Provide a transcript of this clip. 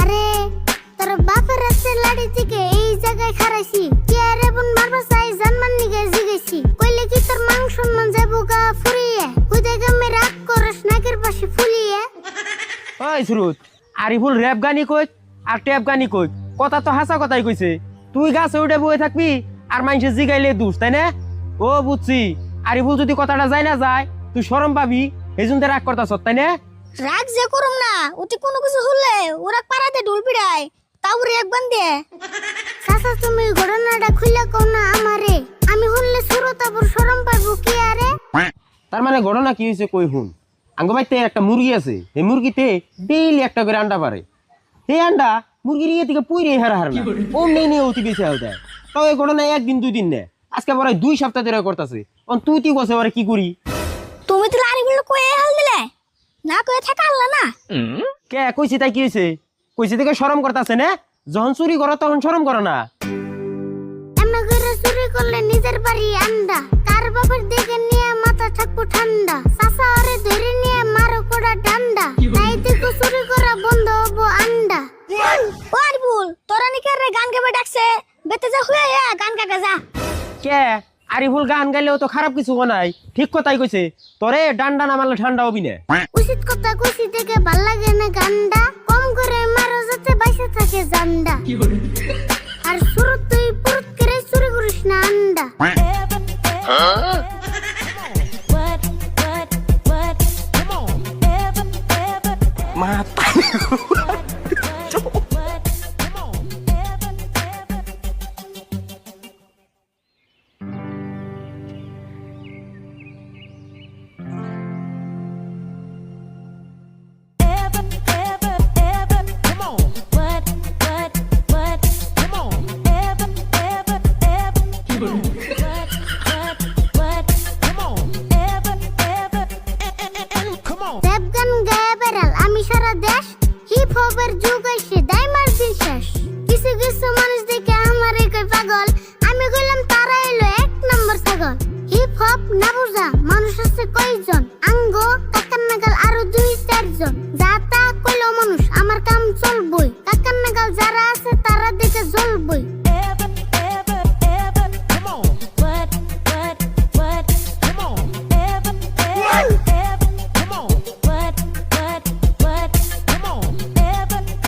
আরে তোর বাপের আছে লাড়ি থেকে এই জায়গায় খারাইছি কি আরে বোন মারবা চাই জানমান নিগে জিগেছি কইলে কি তোর মান সম্মান যাবো গা ফুরিয়ে কইতে গমে রাগ করস নাকের পাশে ফুলিয়ে। ওই সুরুত আরিফুল র‍্যাপ গানি কই আর ট্যাপ গানি কই কথা তো হাসা কথাই কইছে। তুই গাছে উঠে বয়ে থাকবি আর মানুষে জিগাইলে দুষ, তাই না? ও বুঝছি, আরিফুল যদি কথাটা যায় না যায় তুই শরম পাবি, এই জন্য রাগ করতাছ, তাই না? রাগ যে করুম না ওতে কোনো কিছু হলে ওরা পাড়াতে ঢোল পিড়ায় তাও রেগ বান্ধে। চাচা তুমি ঘটনাটা খুইলা কও না আমারে, আমি হলে সুরতাপুর শরম পাইবো কি আরে? তার মানে ঘটনা কি হয়েছে কই হুন। আঙ্গ বাইতে একটা মুরগি আছে, এই মুরগিতে ডেইলি একটা করে আন্ডা পারে। এই আন্ডা মুরগির ইয়ে থেকে পুইরে হারা হার না অমনি নিয়ে অতি বেশি হয়ে দেয়। তাও এই ঘটনা একদিন দুই দিন নেয়, আজকে পরে 2 সপ্তাহ ধরে করতেছে। তুই তুই বসে এবারে কি করি? তুমি তো লারি বলে কয়ে হাল দিলে না কয়ে থাকা আল্লাহ না। কে কইছি তাই কি হয়েছে? কইছি থেকে শরম করতেছে না? যখন চুরি করো তখন শরম করো না? এমন করে চুরি করলে নিজের বাড়ি আন্ডা, কার বাপের দিকে নিয়ে মাথা থাকবো ঠান্ডা, চাচা আরে ধরে নিয়ে মারো কোড়া ডান্ডা, তাই দেখো চুরি করা বন্ধ হবো আন্ডা। ও আরিফুল তোরা নিকে রে গান গাবে ডাকছে, বেতে যা হুয়া গান গাগা যা। কে আরিফুল গান গাইলেও তো খারাপ কিছু নাই, ঠিক কথাই কইছে। তোরে ডান্ডা না মারলে ঠান্ডা হবি না। উচিত কথা কইছি থেকে ভাল লাগে না গান্ডা, কম করে মারো যাতে বাইসে থাকে জান্ডা, আর সুরত তুই পুরুত করে চুরি করিস না আন্ডা। র‍্যাপ গান গায়ে বেড়াল আমি সারা দেশ, হিপ হপের যুগ এসে দাইমার দিন শেষ। কিছু কিছু মানুষ দেখে আমারে কই পাগল, আমি কইলাম তারা এলো 1 নম্বর ছাগল। হিপ হপ না